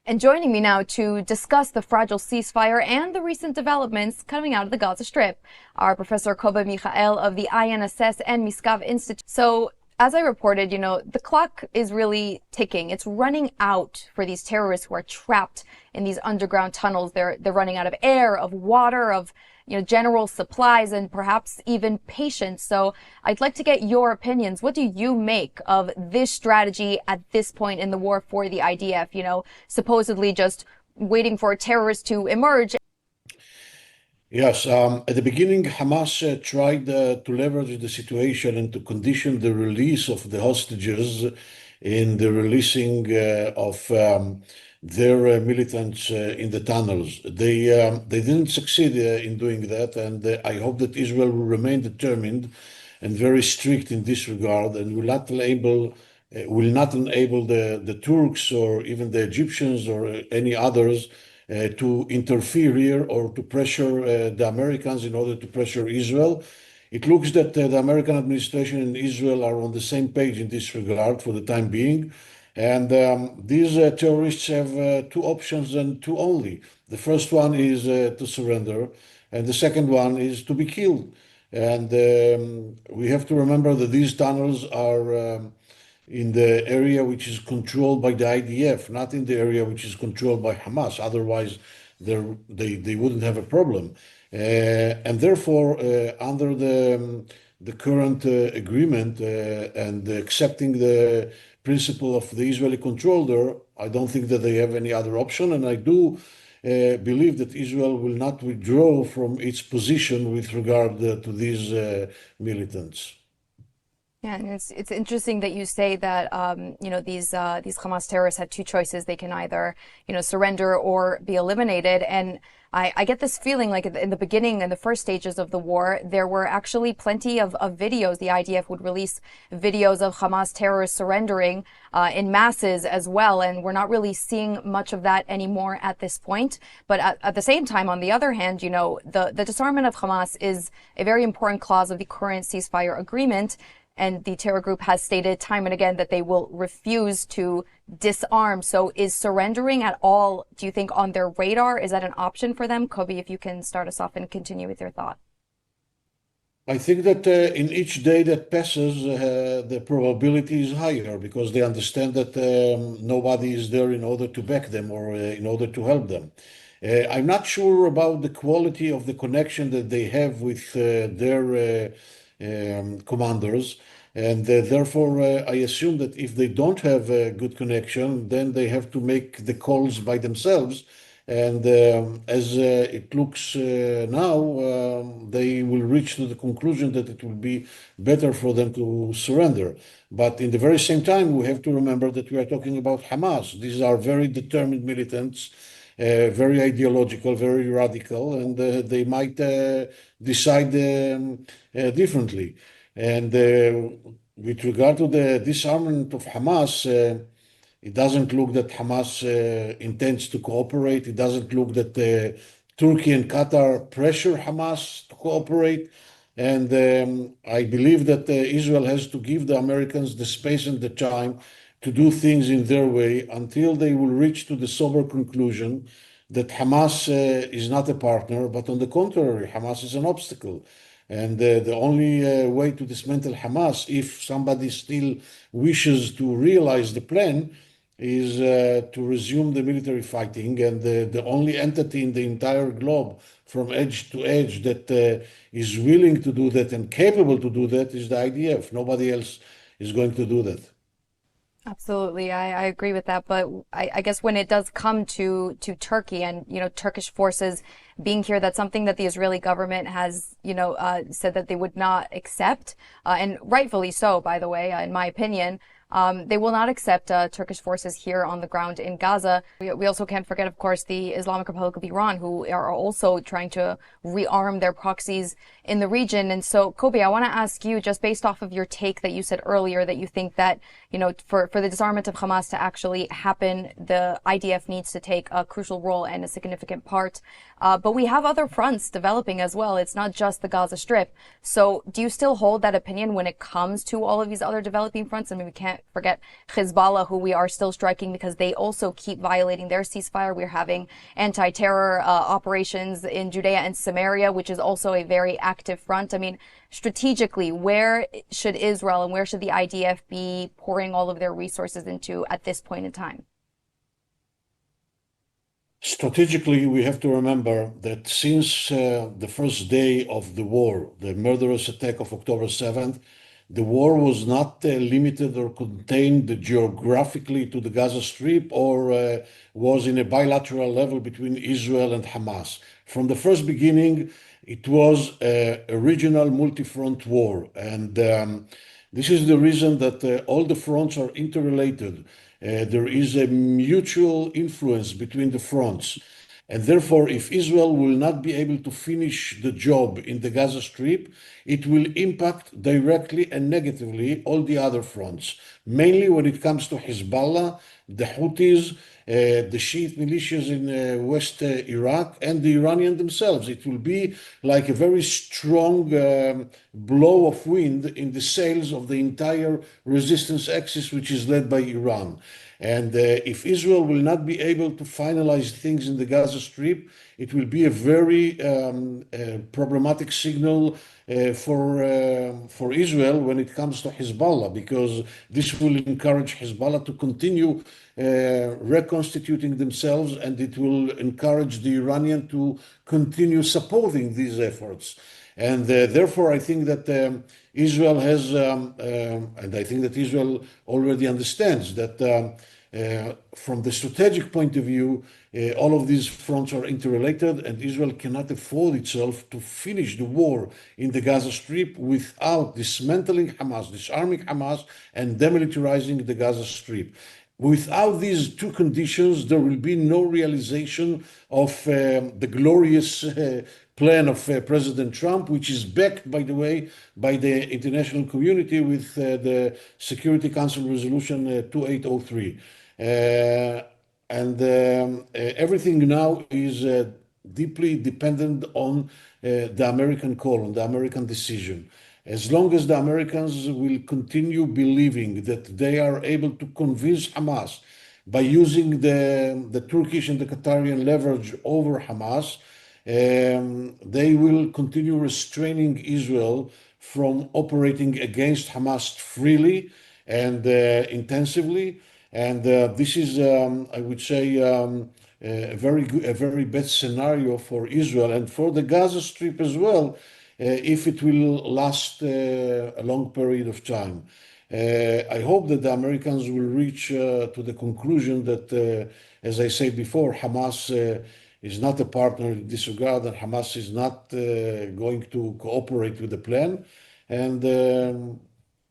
And joining me now to discuss the fragile ceasefire and the recent developments coming out of the Gaza Strip are Professor Kobi Michael of the INSS and Miskav Institute. So, as I reported, the clock is really ticking. It's running out for these terrorists who are trapped in these underground tunnels. They're running out of air, of water, of general supplies, and perhaps even patience. So I'd like to get your opinions. What do you make of this strategy at this point in the war for the IDF? Supposedly just waiting for terrorists to emerge. Yes, at the beginning, Hamas tried to leverage the situation and to condition the release of the hostages in the releasing of their militants in the tunnels. They didn't succeed in doing that, and I hope that Israel will remain determined and very strict in this regard, and will not enable the Turks or even the Egyptians or any others to interfere here or to pressure the Americans in order to pressure Israel. It looks that the American administration and Israel are on the same page in this regard for the time being. And these terrorists have two options and two only. The first one is to surrender, and the second one is to be killed. And we have to remember that these tunnels are in the area which is controlled by the IDF, not in the area which is controlled by Hamas. Otherwise, they wouldn't have a problem. And therefore, under the current agreement and accepting the principle of the Israeli controller, I don't think that they have any other option. And I do believe that Israel will not withdraw from its position with regard to these militants. Yeah, and it's interesting that you say that these Hamas terrorists have two choices. They can either surrender or be eliminated. And I get this feeling like in the beginning, in the first stages of the war, there were actually plenty of videos. The IDF would release videos of Hamas terrorists surrendering in masses as well. And we're not really seeing much of that anymore at this point. But at the same time, on the other hand, the disarmament of Hamas is a very important clause of the current ceasefire agreement. And the terror group has stated time and again that they will refuse to disarm. So is surrendering at all, do you think, on their radar? Is that an option for them? Kobi, if you can start us off and continue with your thought. I think that in each day that passes, the probability is higher because they understand that nobody is there in order to back them or in order to help them. I'm not sure about the quality of the connection that they have with their commanders, and therefore I assume that if they don't have a good connection, then they have to make the calls by themselves. And as it looks now, they will reach to the conclusion that it will be better for them to surrender. But in the very same time, we have to remember that we are talking about Hamas. These are very determined militants, very ideological, very radical, and they might decide differently. And with regard to the disarmament of Hamas, it doesn't look that Hamas intends to cooperate. It doesn't look that Turkey and Qatar pressure Hamas to cooperate. And I believe that Israel has to give the Americans the space and the time to do things in their way until they will reach to the sober conclusion that Hamas is not a partner, but on the contrary, Hamas is an obstacle. And the only way to dismantle Hamas, if somebody still wishes to realize the plan, is to resume the military fighting. And the only entity in the entire globe from edge to edge that is willing to do that and capable to do that is the IDF. Nobody else is going to do that. Absolutely. I agree with that. But I guess when it does come to Turkey and, Turkish forces being here, that's something that the Israeli government has, said that they would not accept. And rightfully so, by the way, in my opinion. They will not accept Turkish forces here on the ground in Gaza. We also can't forget, of course, the Islamic Republic of Iran, who are also trying to rearm their proxies in the region. And so, Kobi, I want to ask you, just based off of your take that you said earlier, that you think that, for the disarmament of Hamas to actually happen, the IDF needs to take a crucial role and a significant part. But we have other fronts developing as well. It's not just the Gaza Strip. So do you still hold that opinion when it comes to all of these other developing fronts? I mean, can't forget Hezbollah, who we are still striking because they also keep violating their ceasefire. We're having anti-terror operations in Judea and Samaria, which is also a very active front. I mean, strategically, where should Israel and where should the IDF be pouring all of their resources into at this point in time? Strategically, we have to remember that since the first day of the war, the murderous attack of October 7th, the war was not limited or contained geographically to the Gaza Strip or was in a bilateral level between Israel and Hamas. From the first beginning, it was a regional multi-front war. And this is the reason that all the fronts are interrelated. There is a mutual influence between the fronts. And therefore, if Israel will not be able to finish the job in the Gaza Strip, it will impact directly and negatively all the other fronts, mainly when it comes to Hezbollah, the Houthis, the Shiite militias in West Iraq, and the Iranian themselves. It will be like a very strong blow of wind in the sails of the entire resistance axis, which is led by Iran. And if Israel will not be able to finalize things in the Gaza Strip, it will be a very problematic signal for Israel when it comes to Hezbollah, because this will encourage Hezbollah to continue reconstituting themselves, and it will encourage the Iranian to continue supporting these efforts. And therefore, I think that Israel has, and I think that Israel already understands that from the strategic point of view, all of these fronts are interrelated, and Israel cannot afford itself to finish the war in the Gaza Strip without dismantling Hamas, disarming Hamas, and demilitarizing the Gaza Strip. Without these two conditions, there will be no realization of the glorious plan of President Trump, which is backed, by the way, by the international community with the Security Council Resolution 2803. Everything now is deeply dependent on the American call, on the American decision. As long as the Americans will continue believing that they are able to convince Hamas by using the Turkish and the Qatarian leverage over Hamas, they will continue restraining Israel from operating against Hamas freely and intensively. And this is, I would say, a very bad scenario for Israel and for the Gaza Strip as well, if it will last a long period of time. I hope that the Americans will reach to the conclusion that, as I said before, Hamas is not a partner in this regard, and Hamas is not going to cooperate with the plan. And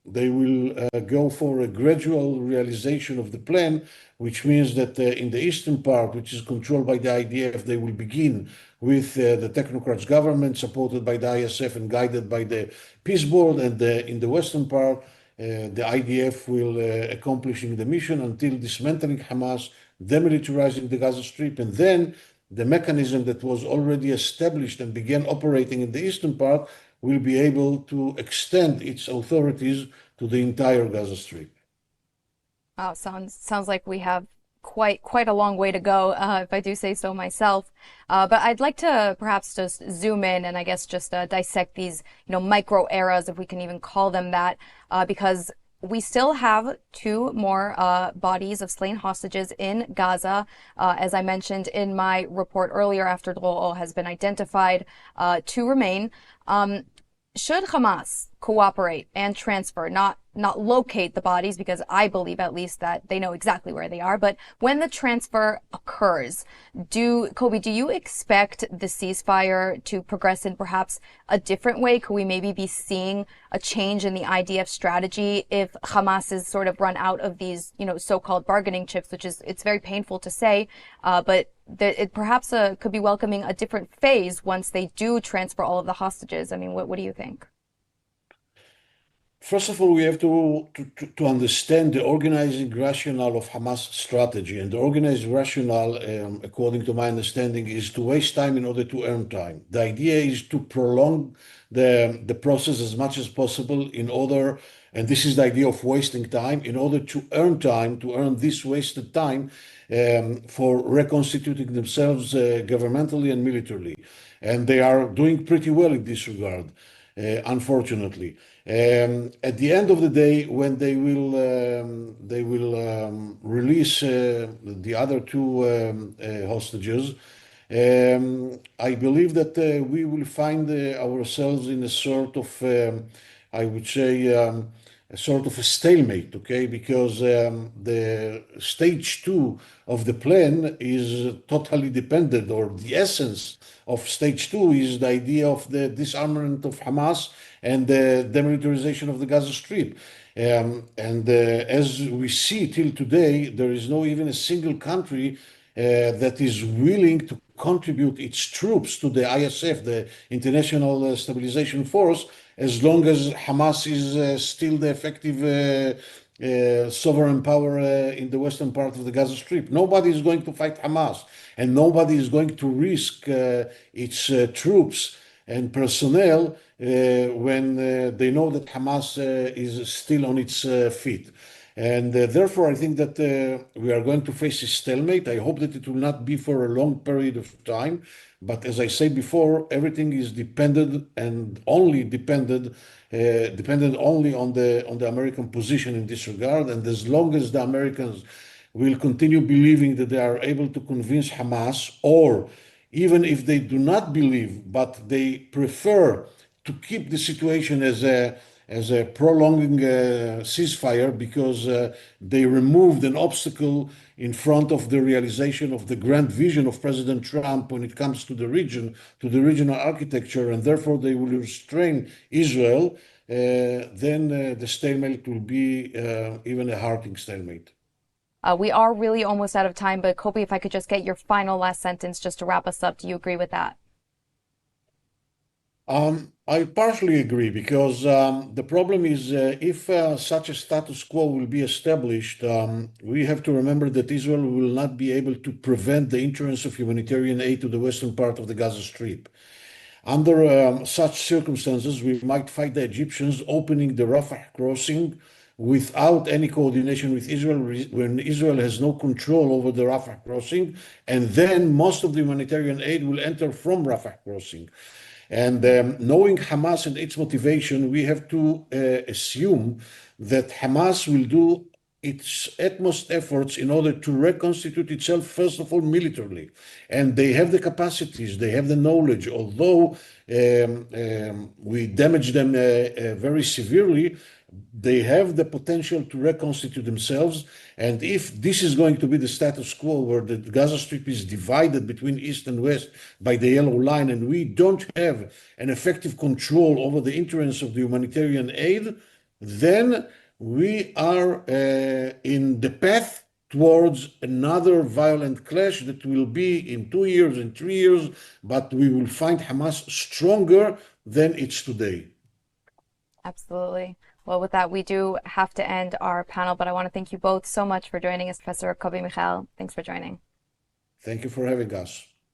they will go for a gradual realization of the plan, which means that in the eastern part, which is controlled by the IDF, they will begin with the technocrats government supported by the ISF and guided by the peace board. And in the western part, the IDF will accomplishing the mission until dismantling Hamas, demilitarizing the Gaza Strip, and then the mechanism that was already established and began operating in the eastern part will be able to extend its authorities to the entire Gaza Strip. Wow, sounds like we have quite a long way to go, if I do say so myself. But I'd like to perhaps just zoom in and I guess just dissect these, micro eras, if we can even call them that, because we still have two more bodies of slain hostages in Gaza. As I mentioned in my report earlier, after Dror has been identified, two remain. Should Hamas cooperate and transfer, not locate the bodies, because I believe at least that they know exactly where they are, but when the transfer occurs, Kobi, do you expect the ceasefire to progress in perhaps a different way? Could we maybe be seeing a change in the IDF strategy if Hamas is sort of run out of these, so-called bargaining chips, which is, it's very painful to say, but it perhaps could be welcoming a different phase once they do transfer all of the hostages. I mean, what do you think? First of all, we have to understand the organizing rationale of Hamas strategy. And the organizing rationale, according to my understanding, is to waste time in order to earn time. The idea is to prolong the process as much as possible in order And this is the idea of wasting time in order to earn time, to earn this wasted time for reconstituting themselves governmentally and militarily. And they are doing pretty well in this regard, unfortunately. At the end of the day, when they will release the other two hostages, I believe that we will find ourselves in a sort of, I would say, a sort of a stalemate, okay? Because the stage two of the plan is totally dependent, or the essence of stage two is the idea of the disarmament of Hamas and the demilitarization of the Gaza Strip. And as we see till today, there is no even a single country that is willing to contribute its troops to the ISF, the International Stabilization Force, as long as Hamas is still the effective sovereign power in the western part of the Gaza Strip. Nobody is going to fight Hamas, and nobody is going to risk its troops and personnel when they know that Hamas is still on its feet. And therefore, I think that we are going to face a stalemate. I hope that it will not be for a long period of time. But as I said before, everything is dependent and only dependent only on the American position in this regard. And as long as the Americans will continue believing that they are able to convince Hamas, or even if they do not believe, but they prefer to keep the situation as a prolonging ceasefire because they removed an obstacle in front of the realization of the grand vision of President Trump when it comes to the region, to the regional architecture, and therefore they will restrain Israel, then the stalemate will be even a heartening stalemate. We are really almost out of time, but Kobi, if I could just get your final last sentence just to wrap us up, do you agree with that? I partially agree because the problem is if such a status quo will be established, we have to remember that Israel will not be able to prevent the entrance of humanitarian aid to the western part of the Gaza Strip. Under such circumstances, we might fight the Egyptians opening the Rafah crossing without any coordination with Israel when Israel has no control over the Rafah crossing, and then most of the humanitarian aid will enter from Rafah crossing. And knowing Hamas and its motivation, we have to assume that Hamas will do its utmost efforts in order to reconstitute itself, first of all, militarily. And they have the capacities, they have the knowledge, although we damage them very severely, they have the potential to reconstitute themselves. And if this is going to be the status quo where the Gaza Strip is divided between East and West by the yellow line, and we don't have an effective control over the entrance of the humanitarian aid, then we are in the path towards another violent clash that will be in 2 years, in 3 years, but we will find Hamas stronger than it's today. Absolutely. Well, with that, we do have to end our panel, but I want to thank you both so much for joining us, Professor Kobi Michael. Thanks for joining. Thank you for having us.